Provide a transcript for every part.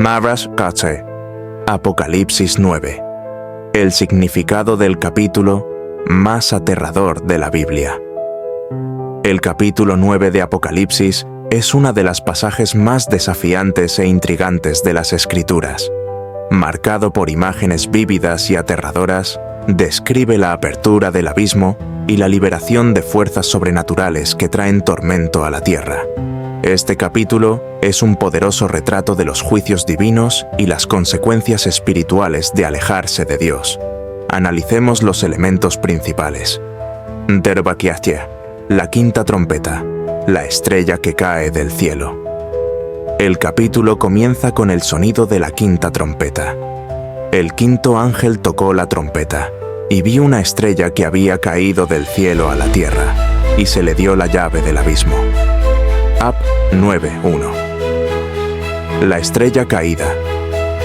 Marash Katse. Apocalipsis 9. El significado del capítulo más aterrador de la Biblia. El capítulo 9 de Apocalipsis es una de las pasajes más desafiantes e intrigantes de las Escrituras. Marcado por imágenes vívidas y aterradoras, describe la apertura del abismo y la liberación de fuerzas sobrenaturales que traen tormento a la tierra. Este capítulo es un poderoso retrato de los juicios divinos y las consecuencias espirituales de alejarse de Dios. Analicemos los elementos principales. Derbakiatia, la quinta trompeta, la estrella que cae del cielo. El capítulo comienza con el sonido de la quinta trompeta. El quinto ángel tocó la trompeta, y vi una estrella que había caído del cielo a la tierra, y se le dio la llave del abismo. Ap 9.1. La estrella caída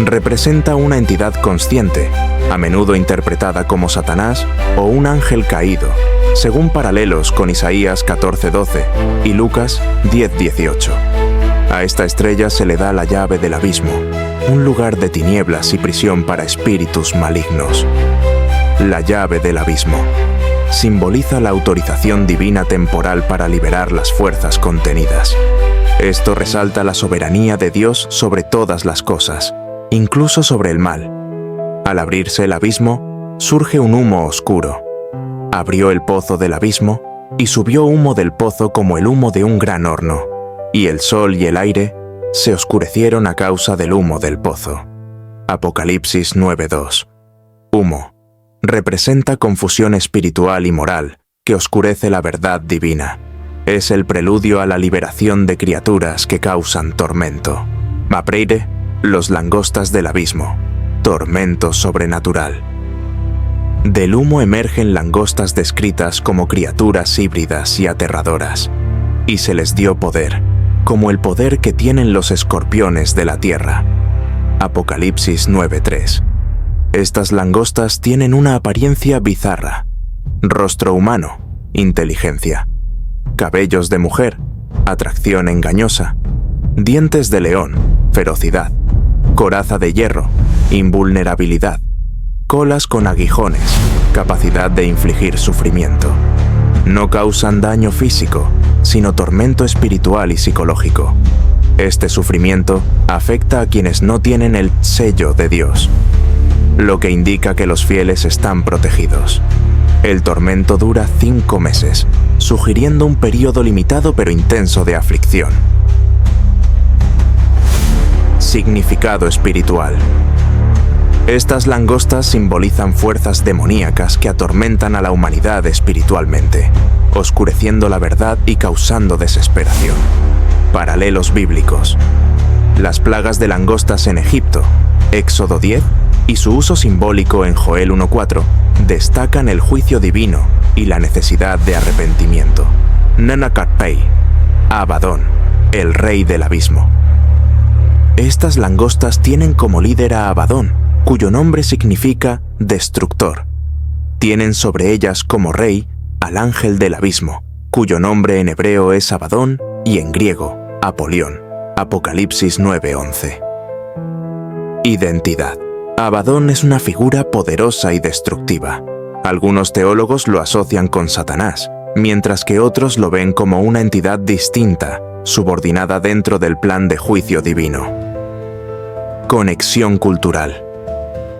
representa una entidad consciente, a menudo interpretada como Satanás o un ángel caído, según paralelos con Isaías 14.12 y Lucas 10.18. A esta estrella se le da la llave del abismo, un lugar de tinieblas y prisión para espíritus malignos. La llave del abismo simboliza la autorización divina temporal para liberar las fuerzas contenidas. Esto resalta la soberanía de Dios sobre todas las cosas, incluso sobre el mal. Al abrirse el abismo, surge un humo oscuro. Abrió el pozo del abismo y subió humo del pozo como el humo de un gran horno, y el sol y el aire se oscurecieron a causa del humo del pozo. Apocalipsis 9.2. Humo representa confusión espiritual y moral que oscurece la verdad divina. Es el preludio a la liberación de criaturas que causan tormento. Mapreire, los langostas del abismo. Tormento sobrenatural. Del humo emergen langostas descritas como criaturas híbridas y aterradoras, y se les dio poder, como el poder que tienen los escorpiones de la tierra. Apocalipsis 9.3. Estas langostas tienen una apariencia bizarra: rostro humano, inteligencia; cabellos de mujer, atracción engañosa; dientes de león, ferocidad; coraza de hierro, invulnerabilidad; colas con aguijones, capacidad de infligir sufrimiento. No causan daño físico, sino tormento espiritual y psicológico. Este sufrimiento afecta a quienes no tienen el sello de Dios, lo que indica que los fieles están protegidos. El tormento dura 5 meses, sugiriendo un periodo limitado pero intenso de aflicción. Significado espiritual. Estas langostas simbolizan fuerzas demoníacas que atormentan a la humanidad espiritualmente, oscureciendo la verdad y causando desesperación. Paralelos bíblicos. Las plagas de langostas en Egipto, Éxodo 10, y su uso simbólico en Joel 1.4 destacan el juicio divino y la necesidad de arrepentimiento. Nanakatpei, Abadón, el rey del abismo. Estas langostas tienen como líder a Abadón, cuyo nombre significa destructor. Tienen sobre ellas como rey al ángel del abismo, cuyo nombre en hebreo es Abadón y en griego, Apolión. Apocalipsis 9.11. Identidad. Abadón es una figura poderosa y destructiva. Algunos teólogos lo asocian con Satanás, mientras que otros lo ven como una entidad distinta, subordinada dentro del plan de juicio divino. Conexión cultural.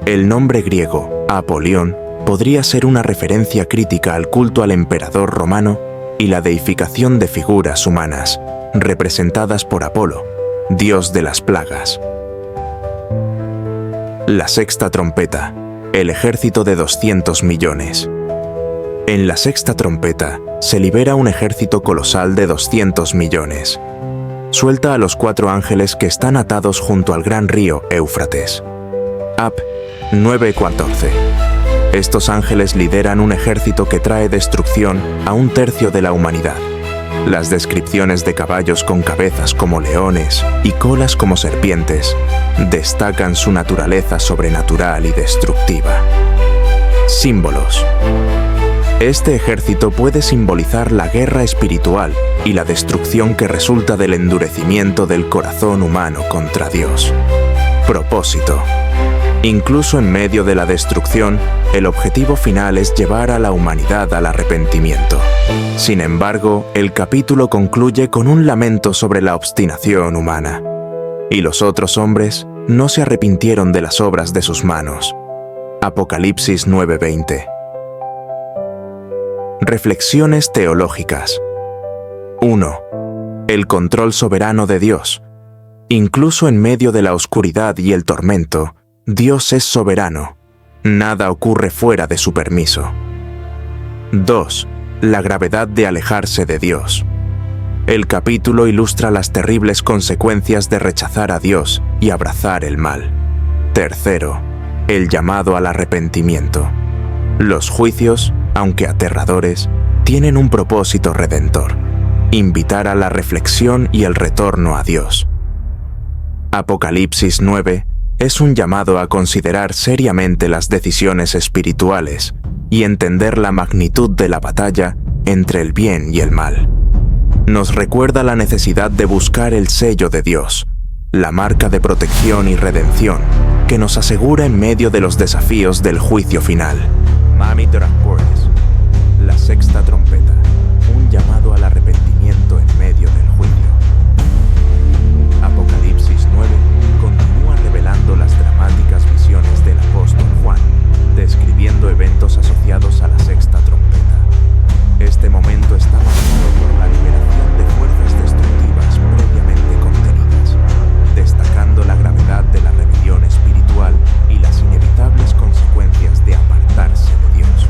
El nombre griego, Apolión, podría ser una referencia crítica al culto al emperador romano y la deificación de figuras humanas, representadas por Apolo, dios de las plagas. La sexta trompeta, el ejército de 200 millones. En la sexta trompeta se libera un ejército colosal de 200 millones. Suelta a los 4 ángeles que están atados junto al gran río Éufrates. Ap 9.14. Estos ángeles lideran un ejército que trae destrucción a 1/3 de la humanidad. Las descripciones de caballos con cabezas como leones y colas como serpientes destacan su naturaleza sobrenatural y destructiva. Símbolos. Este ejército puede simbolizar la guerra espiritual y la destrucción que resulta del endurecimiento del corazón humano contra Dios. Propósito. Incluso en medio de la destrucción, el objetivo final es llevar a la humanidad al arrepentimiento. Sin embargo, el capítulo concluye con un lamento sobre la obstinación humana. Y los otros hombres no se arrepintieron de las obras de sus manos. Apocalipsis 9:20. Reflexiones teológicas. 1. El control soberano de Dios. Incluso en medio de la oscuridad y el tormento, Dios es soberano. Nada ocurre fuera de su permiso. 2. La gravedad de alejarse de Dios. El capítulo ilustra las terribles consecuencias de rechazar a Dios y abrazar el mal. 3. El llamado al arrepentimiento. Los juicios, aunque aterradores, tienen un propósito redentor: invitar a la reflexión y el retorno a Dios. Apocalipsis 9 es un llamado a considerar seriamente las decisiones espirituales y entender la magnitud de la batalla entre el bien y el mal. Nos recuerda la necesidad de buscar el sello de Dios, la marca de protección y redención que nos asegura en medio de los desafíos del juicio final. Mami Transportes, la sexta trompeta, un llamado al arrepentimiento en medio del juicio. Apocalipsis 9 continúa revelando las dramáticas visiones del apóstol Juan, describiendo eventos asociados a la sexta trompeta. Este momento está marcado por la liberación de fuerzas destructivas previamente contenidas, destacando la gravedad de la rebelión espiritual y las inevitables consecuencias de apartarse de Dios.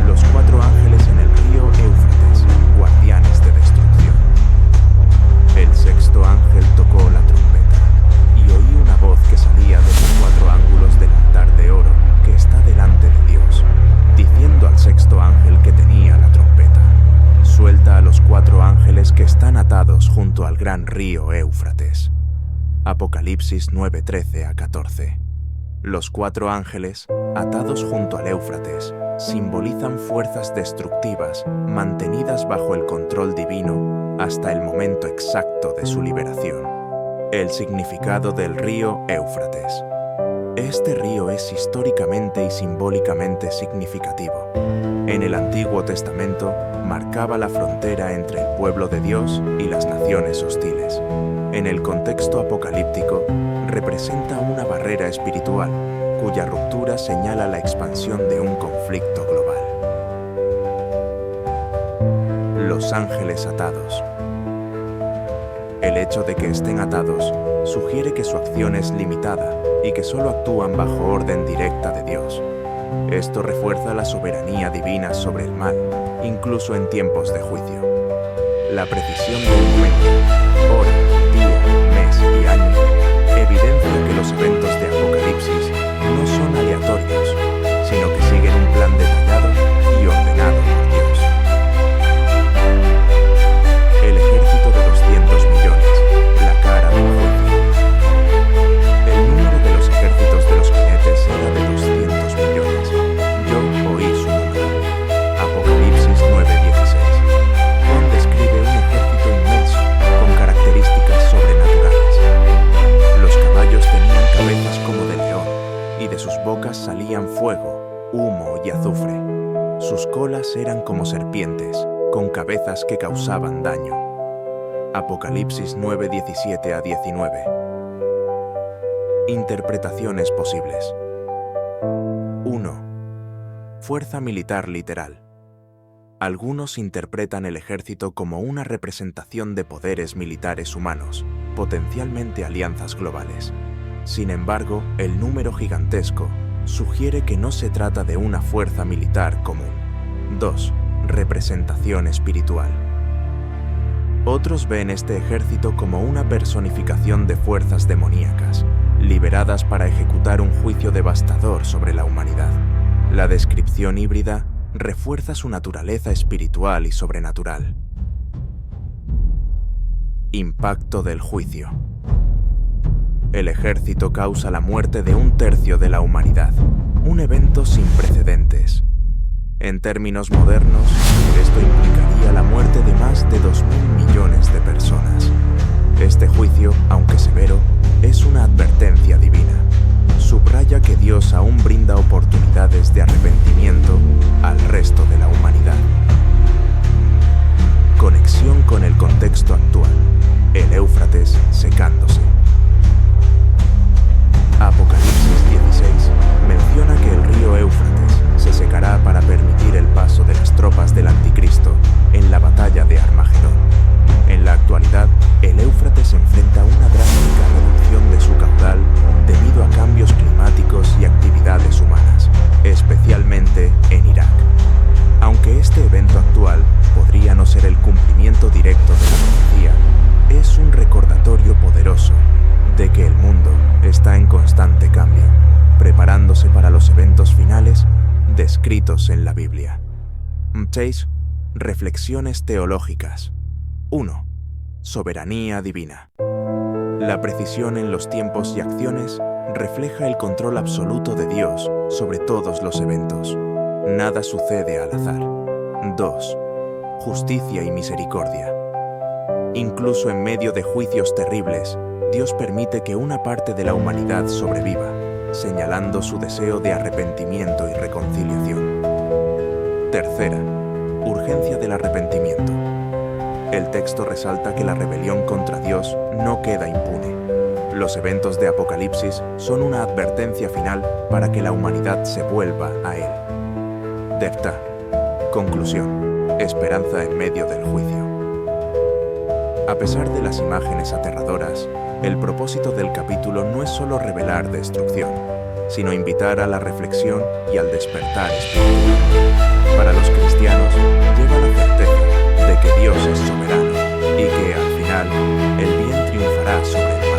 Los 4 ángeles en el río Éufrates, guardianes de destrucción. El sexto ángel tocó la trompeta, y oí una voz que salía de los 4 ángulos del altar de oro que está delante de Dios, diciendo al sexto ángel que tenía la trompeta: suelta a los 4 ángeles que están atados junto al gran río Éufrates. Apocalipsis 9:13-14. Los 4 ángeles, atados junto al Éufrates, simbolizan fuerzas destructivas mantenidas bajo el control divino hasta el momento exacto de su liberación. El significado del río Éufrates. Este río es históricamente y simbólicamente significativo. En el Antiguo Testamento marcaba la frontera entre el pueblo de Dios y las naciones hostiles. En el contexto apocalíptico, representa una barrera espiritual cuya ruptura señala la expansión de un conflicto global. Los ángeles atados. El hecho de que estén atados sugiere que su acción es limitada y que solo actúan bajo orden directa de Dios. Esto refuerza la soberanía divina sobre el mal, incluso en tiempos de juicio. La precisión del momento, hora, día, mes y año evidencia que los eventos de Apocalipsis no son aleatorios, sino que siguen un plan detallado y ordenado por Dios. El ejército de 200 millones, la cara del juicio. El número de los ejércitos de los jinetes era de 200 millones. Yo oí su número. Apocalipsis 9:16. Juan describe un ejército inmenso con características sobrenaturales. Los caballos tenían cabezas como de león, y de sus bocas salían fuego, humo y azufre. Sus colas eran como serpientes, con cabezas que causaban daño. Apocalipsis 9:17-19. Interpretaciones posibles. 1. Fuerza militar literal. Algunos interpretan el ejército como una representación de poderes militares humanos, potencialmente alianzas globales. Sin embargo, el número gigantesco sugiere que no se trata de una fuerza militar común. 2. Representación espiritual. Otros ven este ejército como una personificación de fuerzas demoníacas, liberadas para ejecutar un juicio devastador sobre la humanidad. La descripción híbrida refuerza su naturaleza espiritual y sobrenatural. Impacto del juicio. El ejército causa la muerte de 1/3 de la humanidad, un evento sin precedentes. En términos modernos, esto implicaría la muerte de más de 2.000 millones de personas. Este juicio, aunque severo, Dios aún brinda oportunidades de arrepentimiento al resto de la humanidad. Conexión con el contexto actual. El Éufrates secándose. Apocalipsis 16 menciona que el río Éufrates se secará para permitir el paso de las tropas del Anticristo en la batalla de Armagedón. En la actualidad, el Éufrates enfrenta una drástica reducción de su caudal debido a cambios climáticos y actividades humanas, especialmente en Irak. Aunque este evento actual podría no ser el cumplimiento directo de la profecía, es un recordatorio poderoso de que el mundo está en constante cambio, preparándose para los eventos finales descritos en la Biblia. 6. Reflexiones teológicas. 1. Soberanía divina. La precisión en los tiempos y acciones refleja el control absoluto de Dios sobre todos los eventos. Nada sucede al azar. 2. Justicia y misericordia. Incluso en medio de juicios terribles, Dios permite que una parte de la humanidad sobreviva, señalando su deseo de arrepentimiento y reconciliación. Tercera, urgencia del arrepentimiento. El texto resalta que la rebelión contra Dios no queda impune. Los eventos de Apocalipsis son una advertencia final para que la humanidad se vuelva a Él. Defta. Conclusión. Esperanza en medio del juicio. A pesar de las imágenes aterradoras, el propósito del capítulo no es solo revelar destrucción, sino invitar a la reflexión y al despertar espiritual. Para los cristianos, lleva la certeza de que Dios es soberano y que, al final, el bien triunfará sobre el mal.